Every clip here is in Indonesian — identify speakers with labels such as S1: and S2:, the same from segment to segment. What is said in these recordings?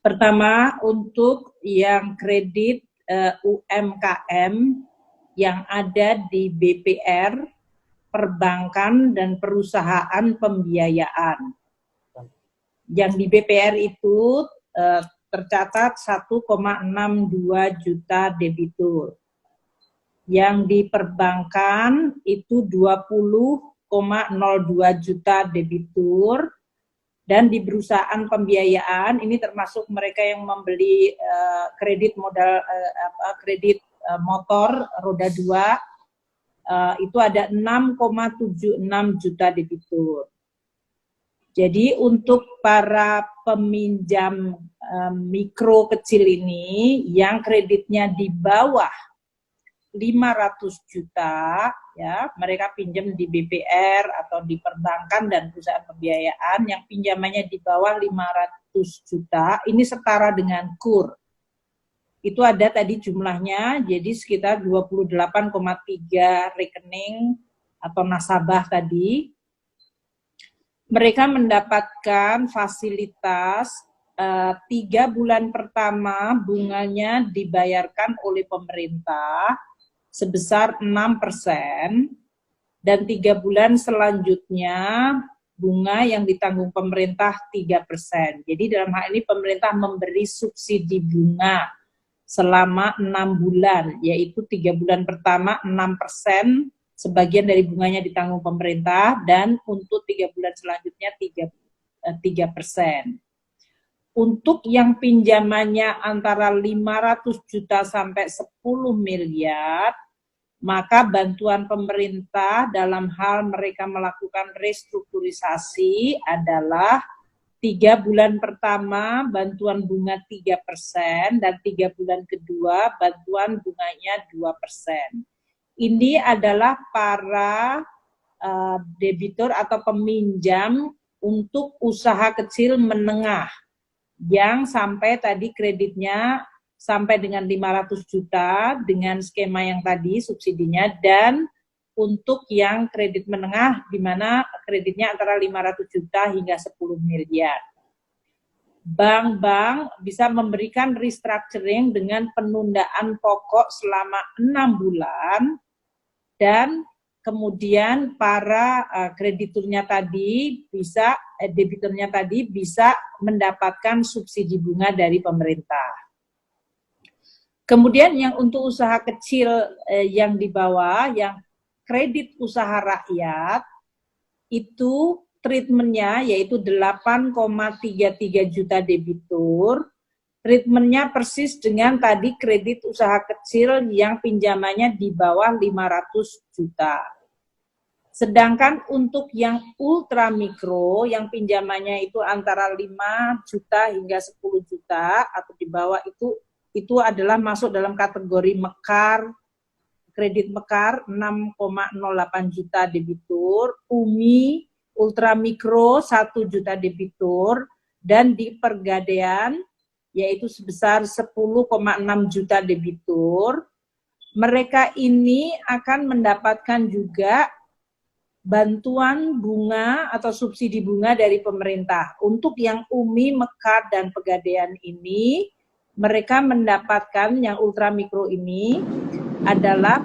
S1: Pertama, untuk yang kredit UMKM yang ada di BPR, perbankan, dan perusahaan pembiayaan. Yang di BPR itu tercatat 1,62 juta debitur. Yang di perbankan itu 20,02 juta debitur. Dan di perusahaan pembiayaan ini termasuk mereka yang membeli kredit modal kredit motor roda 2 itu ada 6,76 juta debitur. Jadi untuk para peminjam mikro kecil ini yang kreditnya di bawah 500 juta, ya, mereka pinjam di BPR atau di perbankan dan perusahaan pembiayaan yang pinjamannya di bawah 500 juta, ini setara dengan KUR. Itu ada tadi jumlahnya, jadi sekitar 28,3 rekening atau nasabah tadi. Mereka mendapatkan fasilitas 3 bulan pertama bunganya dibayarkan oleh pemerintah sebesar 6%, dan 3 bulan selanjutnya bunga yang ditanggung pemerintah 3%. Jadi dalam hal ini pemerintah memberi subsidi bunga selama 6 bulan, yaitu 3 bulan pertama 6%, sebagian dari bunganya ditanggung pemerintah, dan untuk 3 bulan selanjutnya 3%. Untuk yang pinjamannya antara 500 juta sampai 10 miliar, maka bantuan pemerintah dalam hal mereka melakukan restrukturisasi adalah 3 bulan pertama bantuan bunga 3%, dan 3 bulan kedua bantuan bunganya 2%. Ini adalah para debitur atau peminjam untuk usaha kecil menengah yang sampai tadi kreditnya sampai dengan 500 juta dengan skema yang tadi subsidinya, dan untuk yang kredit menengah di mana kreditnya antara 500 juta hingga 10 miliar. Bank-bank bisa memberikan restructuring dengan penundaan pokok selama 6 bulan, dan kemudian para krediturnya tadi bisa, debiturnya tadi bisa mendapatkan subsidi bunga dari pemerintah. Kemudian yang untuk usaha kecil yang di bawah, yang kredit usaha rakyat, itu treatmentnya yaitu 8,33 juta debitur. Treatmentnya persis dengan tadi kredit usaha kecil yang pinjamannya di bawah 500 juta. Sedangkan untuk yang ultra mikro, yang pinjamannya itu antara 5 juta hingga 10 juta atau di bawah itu adalah masuk dalam kategori mekar, kredit mekar 6,08 juta debitur, UMI, ultra mikro 1 juta debitur, dan di pergadaian yaitu sebesar 10,6 juta debitur. Mereka ini akan mendapatkan juga bantuan bunga atau subsidi bunga dari pemerintah. Untuk yang UMI, mekar, dan pegadaian ini, mereka mendapatkan yang ultramikro ini adalah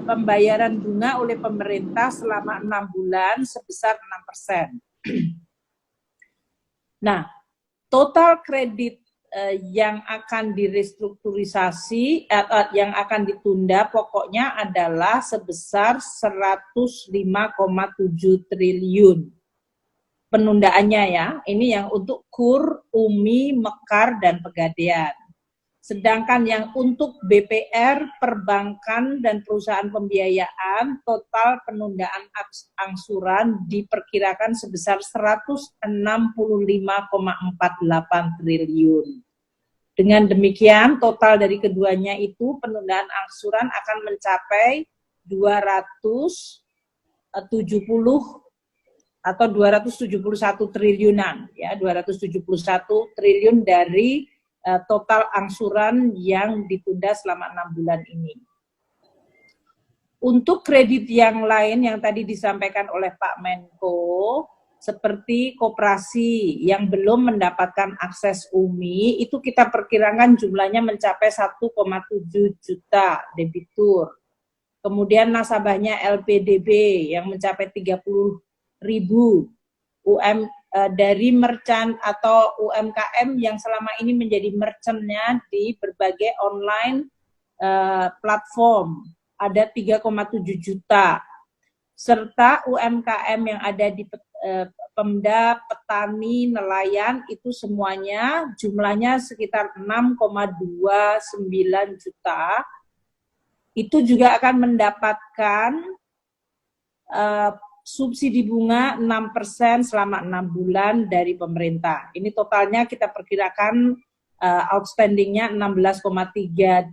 S1: pembayaran bunga oleh pemerintah selama 6 bulan sebesar 6%. Nah, total kredit yang akan direstrukturisasi, yang akan ditunda pokoknya adalah sebesar 105,7 triliun. Penundaannya ya, ini yang untuk KUR, UMI, mekar, dan pegadaian. Sedangkan yang untuk BPR, perbankan, dan perusahaan pembiayaan, total penundaan angsuran diperkirakan sebesar 165,48 triliun. Dengan demikian, total dari keduanya itu penundaan angsuran akan mencapai 270 atau 271 triliunan, ya, 271 triliun dari total angsuran yang ditunda selama 6 bulan ini. Untuk kredit yang lain yang tadi disampaikan oleh Pak Menko, seperti koperasi yang belum mendapatkan akses UMI, itu kita perkirakan jumlahnya mencapai 1,7 juta debitur. Kemudian nasabahnya LPDB yang mencapai 30.000, dari merchant atau UMKM yang selama ini menjadi merchantnya di berbagai online platform, ada 3,7 juta. Serta UMKM yang ada di Pemda, petani, nelayan, itu semuanya jumlahnya sekitar 6,29 juta. Itu juga akan mendapatkan subsidi bunga 6% selama 6 bulan dari pemerintah. Ini totalnya kita perkirakan outstandingnya 16,3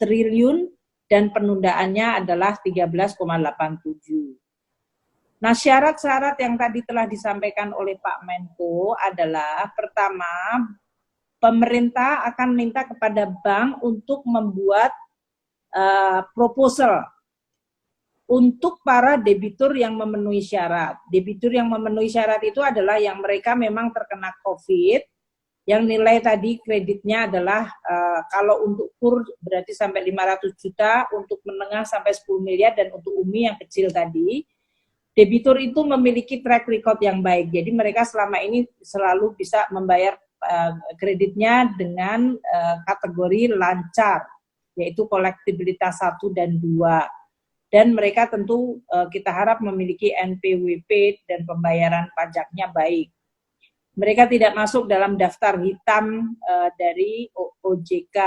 S1: triliun dan penundaannya adalah 13,87. Nah, syarat-syarat yang tadi telah disampaikan oleh Pak Menko adalah, pertama, pemerintah akan minta kepada bank untuk membuat proposal untuk para debitur yang memenuhi syarat. Debitur yang memenuhi syarat itu adalah yang mereka memang terkena COVID, yang nilai tadi kreditnya adalah kalau untuk KUR berarti sampai 500 juta, untuk menengah sampai 10 miliar, dan untuk UMI yang kecil tadi. Debitur itu memiliki track record yang baik, jadi mereka selama ini selalu bisa membayar kreditnya dengan kategori lancar, yaitu kolektibilitas 1 dan 2. Dan mereka tentu kita harap memiliki NPWP dan pembayaran pajaknya baik. Mereka tidak masuk dalam daftar hitam dari OJK.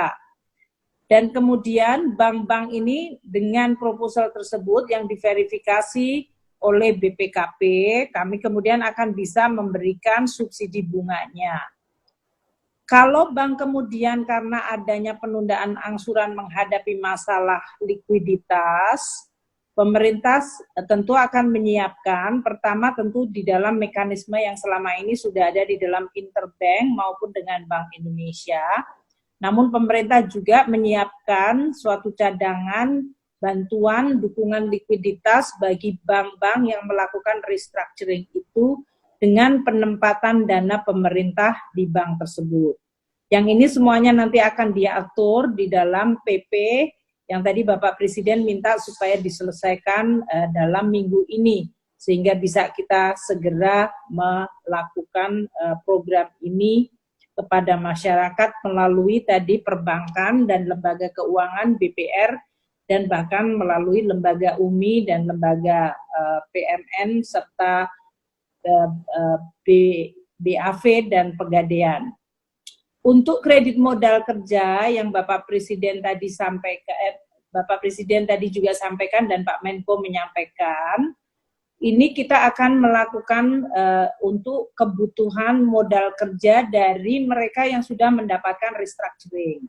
S1: Dan kemudian bank-bank ini dengan proposal tersebut yang diverifikasi oleh BPKP, kami kemudian akan bisa memberikan subsidi bunganya. Kalau bank kemudian karena adanya penundaan angsuran menghadapi masalah likuiditas, pemerintah tentu akan menyiapkan, pertama tentu di dalam mekanisme yang selama ini sudah ada di dalam interbank maupun dengan Bank Indonesia, namun pemerintah juga menyiapkan suatu cadangan bantuan dukungan likuiditas bagi bank-bank yang melakukan restructuring itu dengan penempatan dana pemerintah di bank tersebut. Yang ini semuanya nanti akan diatur di dalam PP yang tadi Bapak Presiden minta supaya diselesaikan dalam minggu ini, sehingga bisa kita segera melakukan program ini kepada masyarakat melalui tadi perbankan dan lembaga keuangan BPR, dan bahkan melalui lembaga UMI dan lembaga PMN serta BAV dan Pegadaian. Untuk kredit modal kerja yang Bapak Presiden tadi juga sampaikan dan Pak Menko menyampaikan, ini kita akan melakukan untuk kebutuhan modal kerja dari mereka yang sudah mendapatkan restructuring.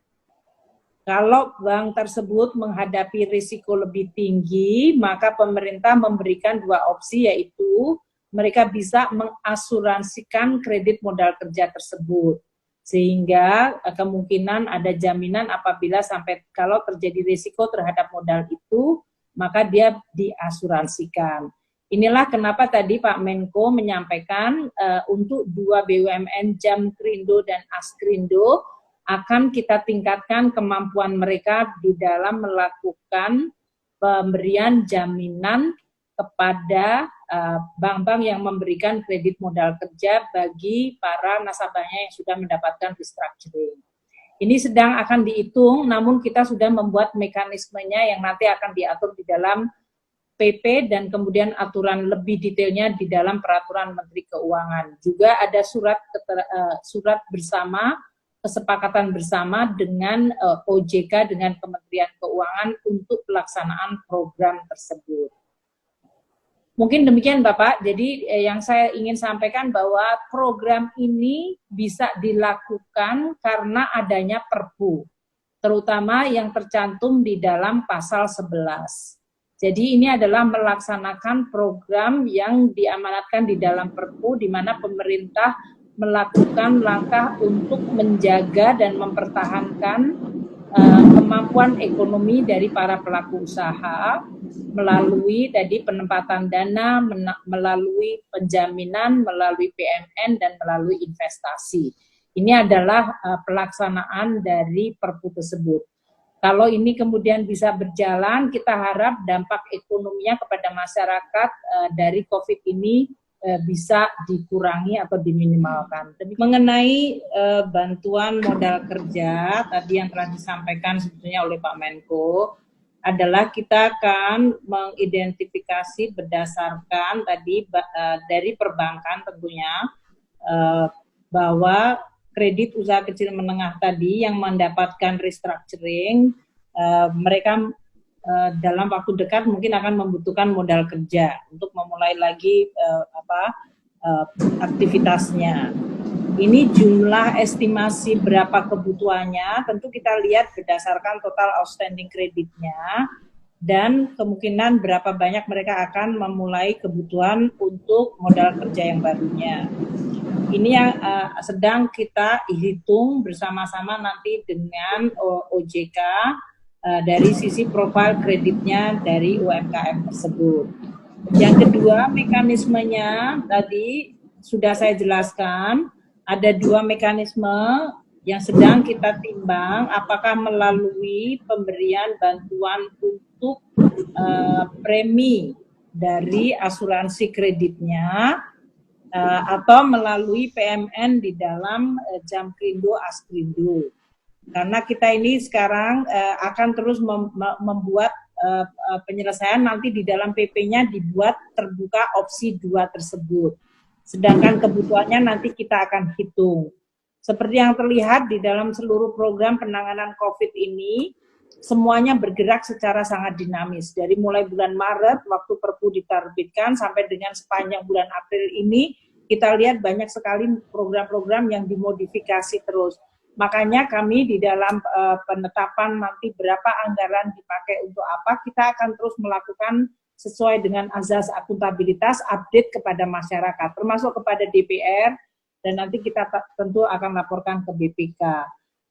S1: Kalau bank tersebut menghadapi risiko lebih tinggi, maka pemerintah memberikan 2 opsi, yaitu mereka bisa mengasuransikan kredit modal kerja tersebut. Sehingga kemungkinan ada jaminan apabila sampai kalau terjadi risiko terhadap modal itu, maka dia diasuransikan. Inilah kenapa tadi Pak Menko menyampaikan untuk 2 BUMN Jamkrindo dan Askrindo akan kita tingkatkan kemampuan mereka di dalam melakukan pemberian jaminan kepada bank-bank yang memberikan kredit modal kerja bagi para nasabahnya yang sudah mendapatkan restructuring. Ini sedang akan dihitung, namun kita sudah membuat mekanismenya yang nanti akan diatur di dalam PP dan kemudian aturan lebih detailnya di dalam peraturan Menteri Keuangan. Juga ada surat bersama, kesepakatan bersama dengan OJK, dengan Kementerian Keuangan untuk pelaksanaan program tersebut. Mungkin demikian Bapak, jadi yang saya ingin sampaikan bahwa program ini bisa dilakukan karena adanya Perpu, terutama yang tercantum di dalam pasal 11. Jadi ini adalah melaksanakan program yang diamanatkan di dalam Perpu, di mana pemerintah melakukan langkah untuk menjaga dan mempertahankan kemampuan ekonomi dari para pelaku usaha, melalui tadi penempatan dana, melalui penjaminan, melalui PMN, dan melalui investasi. Ini adalah pelaksanaan dari Perpu tersebut. Kalau ini kemudian bisa berjalan, kita harap dampak ekonominya kepada masyarakat dari COVID ini bisa dikurangi atau diminimalkan. Mengenai bantuan modal kerja, tadi yang telah disampaikan sebetulnya oleh Pak Menko, adalah kita akan mengidentifikasi berdasarkan tadi dari perbankan tentunya bahwa kredit usaha kecil menengah tadi yang mendapatkan restructuring, mereka dalam waktu dekat mungkin akan membutuhkan modal kerja untuk memulai lagi aktivitasnya. Ini jumlah estimasi berapa kebutuhannya, tentu kita lihat berdasarkan total outstanding kreditnya dan kemungkinan berapa banyak mereka akan memulai kebutuhan untuk modal kerja yang barunya. Ini yang sedang kita hitung bersama-sama nanti dengan OJK dari sisi profil kreditnya dari UMKM tersebut. Yang kedua, mekanismenya tadi sudah saya jelaskan, ada dua mekanisme yang sedang kita timbang, apakah melalui pemberian bantuan untuk premi dari asuransi kreditnya, atau melalui PMN di dalam Jamkrindo Askrindo. Karena kita ini sekarang akan terus membuat penyelesaian, nanti di dalam PP-nya dibuat terbuka opsi 2 tersebut. Sedangkan kebutuhannya nanti kita akan hitung. Seperti yang terlihat di dalam seluruh program penanganan COVID ini, semuanya bergerak secara sangat dinamis. Dari mulai bulan Maret, waktu Perpu diterbitkan, sampai dengan sepanjang bulan April ini, kita lihat banyak sekali program-program yang dimodifikasi terus. Makanya kami di dalam penetapan nanti berapa anggaran dipakai untuk apa, kita akan terus melakukan sesuai dengan azas akuntabilitas, update kepada masyarakat, termasuk kepada DPR, dan nanti kita tentu akan laporkan ke BPK.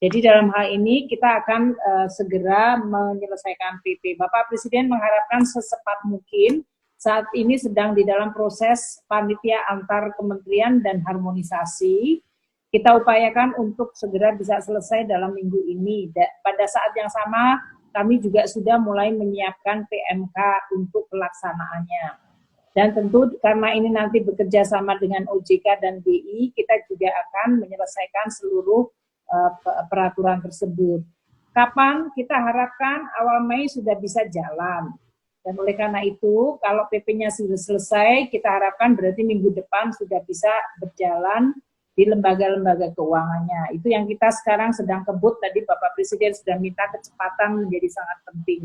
S1: Jadi dalam hal ini kita akan segera menyelesaikan PP. Bapak Presiden mengharapkan secepat mungkin, saat ini sedang di dalam proses panitia antar kementerian dan harmonisasi. Kita upayakan untuk segera bisa selesai dalam minggu ini. Pada saat yang sama, kami juga sudah mulai menyiapkan PMK untuk pelaksanaannya. Dan tentu karena ini nanti bekerja sama dengan OJK dan BI, kita juga akan menyelesaikan seluruh peraturan tersebut. Kapan? Kita harapkan awal Mei sudah bisa jalan. Dan oleh karena itu, kalau PP-nya sudah selesai, kita harapkan berarti minggu depan sudah bisa berjalan di lembaga-lembaga keuangannya. Itu yang kita sekarang sedang kebut, tadi Bapak Presiden sudah minta kecepatan menjadi sangat penting.